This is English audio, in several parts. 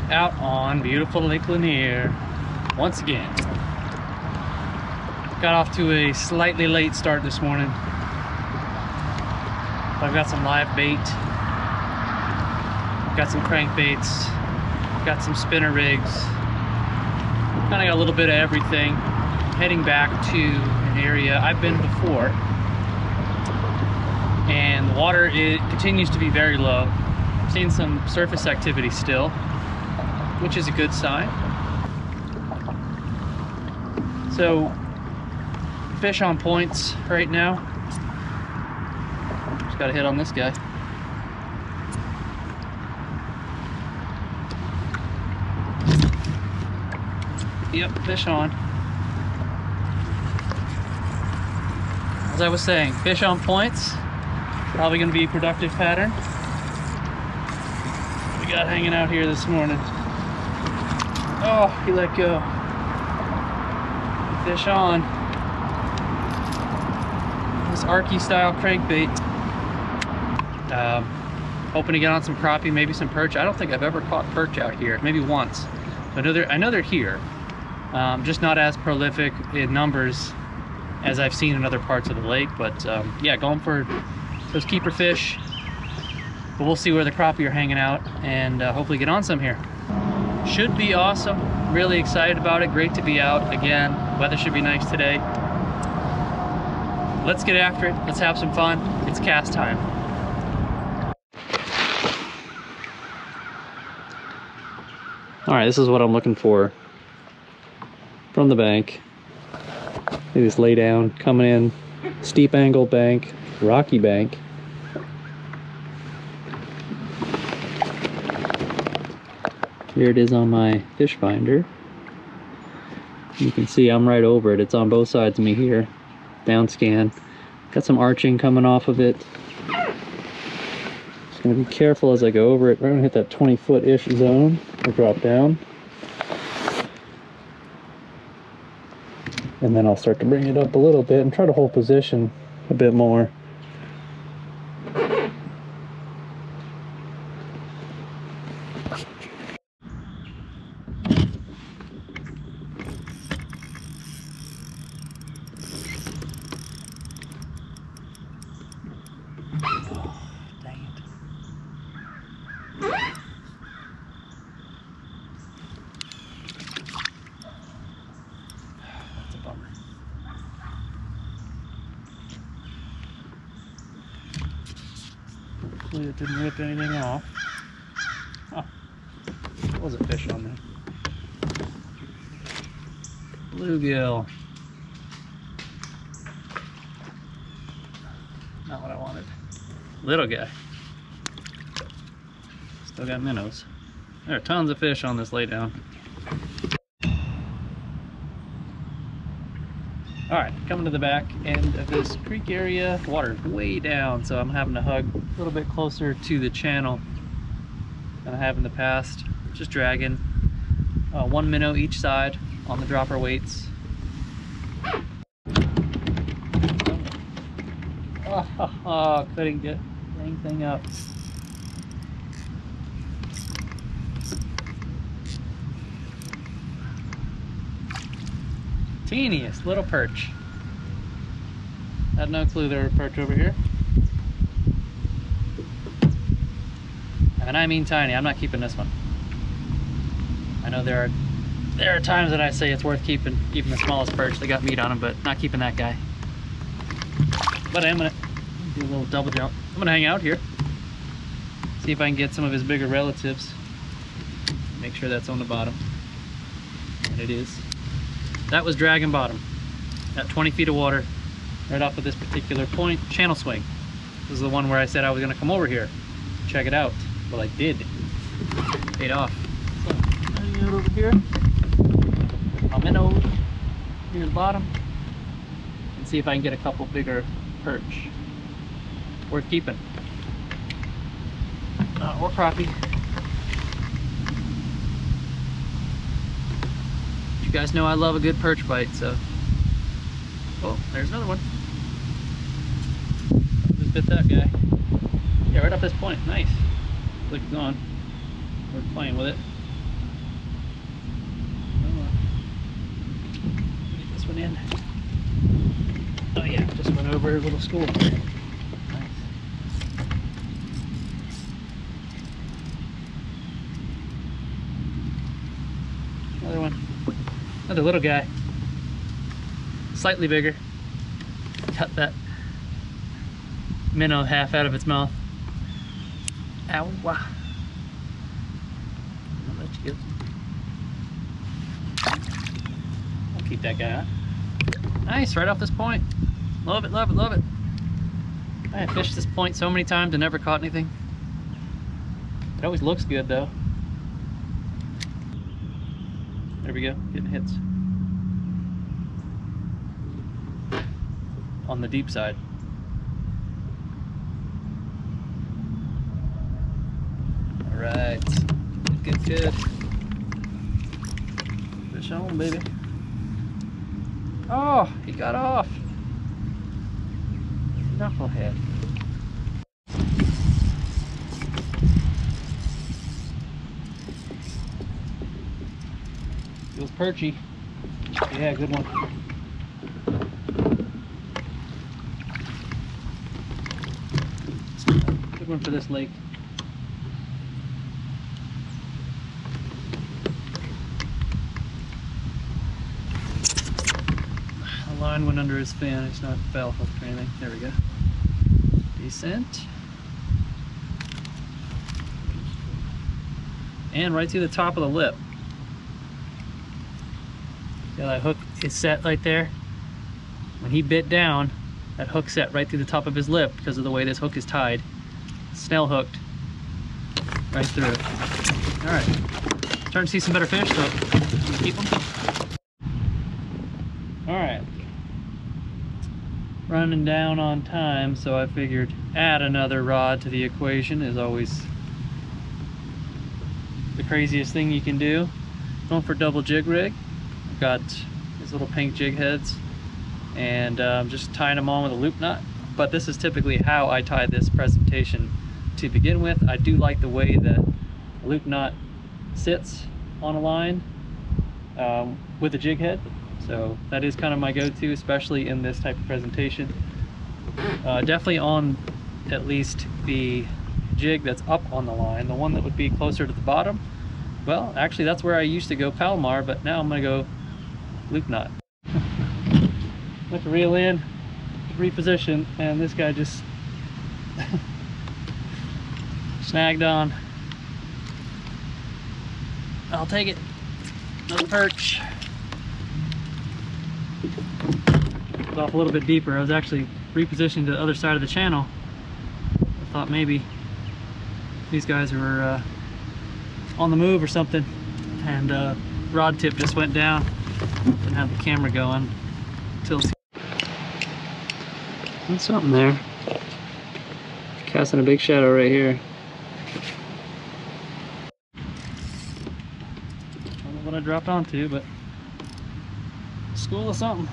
out on beautiful Lake Lanier once again. Got off to a slightly late start this morning. I've got some live bait, got some crankbaits, got some spinner rigs, kind of got a little bit of everything. Heading back to an area I've been before, and the water continues to be very low. I'm seeing some surface activity still, which is a good sign. So, fish on points right now. Just got a hit on this guy. Yep, fish on. As I was saying, fish on points. Probably going to be a productive pattern. What we got hanging out here this morning? Oh, he let go. Fish on. This Arky style crankbait. Hoping to get on some crappie, maybe some perch. I don't think I've ever caught perch out here. Maybe once. I know they're here. Just not as prolific in numbers as I've seen in other parts of the lake. But yeah, going for those keeper fish. But we'll see where the crappie are hanging out and hopefully get on some here. Should be awesome. Really excited about it. Great to be out again. Weather should be nice today. Let's get after it. Let's have some fun. It's cast time. All right, this is what I'm looking for from the bank. It is lay down, coming in, steep angle bank, rocky bank. Here it is on my fish finder. You can see I'm right over it. It's on both sides of me here. Down scan. Got some arching coming off of it. Just gonna be careful as I go over it. We're gonna hit that 20-foot-ish zone. I'll drop down. And then I'll start to bring it up a little bit and try to hold position a bit more. Hopefully it didn't rip anything off. Oh, there was a fish on there. Bluegill. Not what I wanted. Little guy. Still got minnows. There are tons of fish on this laydown. Alright, coming to the back end of this creek area. Water's way down, so I'm having to hug a little bit closer to the channel than I have in the past. Just dragging one minnow each side on the dropper weights. Oh, couldn't get the dang thing up. Teeniest little perch. Had no clue there were perch over here. And I mean tiny. I'm not keeping this one. I know there are times that I say it's worth keeping even the smallest perch. They got meat on them, but not keeping that guy. But I'm gonna do a little double jump. I'm gonna hang out here. See if I can get some of his bigger relatives. Make sure that's on the bottom. And it is. That was dragon bottom at 20 feet of water right off of this particular point. Channel swing. This is the one where I said I was going to come over here, check it out. Well, I did. Paid off. So, hanging out over here. A minnow near the bottom. And see if I can get a couple bigger perch. Worth keeping. Or crappie. You guys know I love a good perch bite, so. Oh, there's another one. Just bit that guy. Yeah, right up this point. Nice. Looks like it's gone. We're playing with it. And oh yeah, just went over a little school. Nice. Another one. Another little guy. Slightly bigger. Cut that minnow half out of its mouth. Ow. I'll let you go. I'll keep that guy on. Nice, right off this point. Love it, love it, love it. I have fished this point so many times and never caught anything. It always looks good though. There we go, getting hits. On the deep side. All right, good, good. Fish on, baby. Oh, he got off. Knucklehead. Feels perchy. Yeah, good one. Good one for this lake. The line went under his fin. It's not foul hooked or anything. There we go. Decent. And right through the top of the lip. See how that hook is set right there? When he bit down, that hook set right through the top of his lip because of the way this hook is tied. Snell hooked right through it. All right, starting to see some better fish, so I'm gonna keep them. All right, running down on time, so I figured add another rod to the equation is always the craziest thing you can do. Going for double jig rig. I've got these little pink jig heads and just tying them on with a loop knot. But this is typically how I tie this presentation to begin with. I do like the way that a loop knot sits on a line with a jig head. So that is kind of my go-to, especially in this type of presentation. Definitely on at least the jig that's up on the line. The one that would be closer to the bottom, well, actually that's where I used to go Palomar, but now I'm gonna go loop knot. Let the reel in, reposition, and this guy just snagged on. I'll take it. Another perch. It's off a little bit deeper. I was actually repositioned to the other side of the channel. I thought maybe these guys were on the move or something, and rod tip just went down. Didn't have the camera going. There's something there. Casting a big shadow right here. I don't know what I dropped onto, but school of something.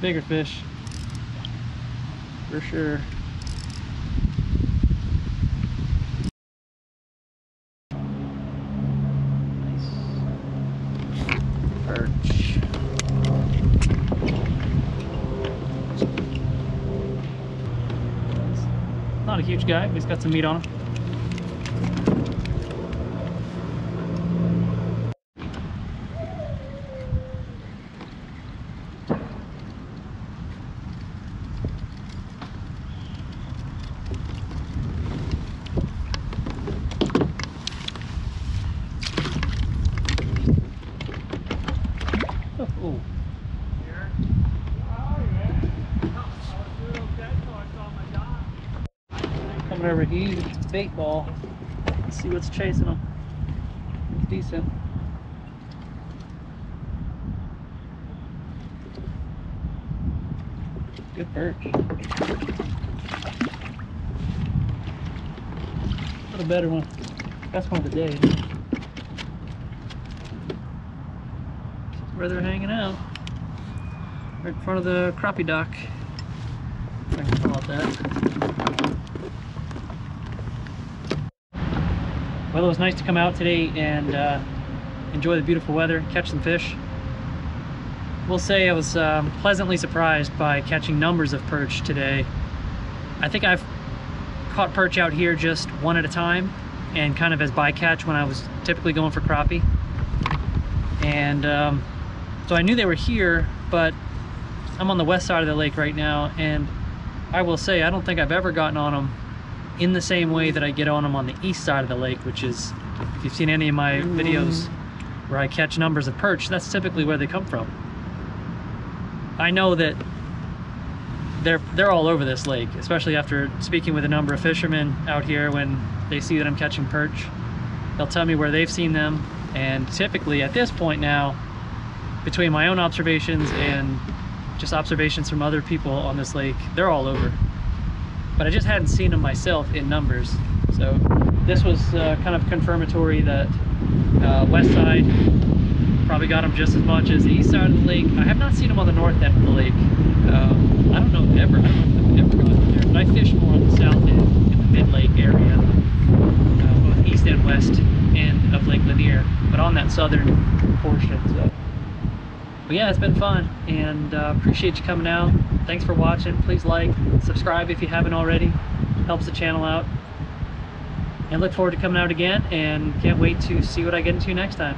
Bigger fish, for sure. Nice perch. Not a huge guy, but he's got some meat on him. Oh. Coming over huge bait ball. Let's see what's chasing him. It's decent. Good perch. A little better one. That's one of the day. Where they're hanging out, right in front of the crappie dock, if I can call it that. Well, it was nice to come out today and enjoy the beautiful weather, catch some fish. We'll say I was pleasantly surprised by catching numbers of perch today. I think I've caught perch out here just one at a time and kind of as bycatch when I was typically going for crappie. And so I knew they were here, but I'm on the west side of the lake right now, and I will say I don't think I've ever gotten on them in the same way that I get on them on the east side of the lake, which is, if you've seen any of my videos where I catch numbers of perch, that's typically where they come from. I know that they're all over this lake, especially after speaking with a number of fishermen out here. When they see that I'm catching perch, they'll tell me where they've seen them, and typically at this point now, between my own observations and just observations from other people on this lake, they're all over. But I just hadn't seen them myself in numbers, so this was kind of confirmatory that west side probably got them just as much as the east side of the lake. I have not seen them on the north end of the lake. I don't know if they've ever gone there, but I fish more on the south end, in the mid-lake area, both east and west end of Lake Lanier, but on that southern portion. So. But yeah, it's been fun, and appreciate you coming out. Thanks for watching. Please like, subscribe if you haven't already. Helps the channel out. And look forward to coming out again, and can't wait to see what I get into next time.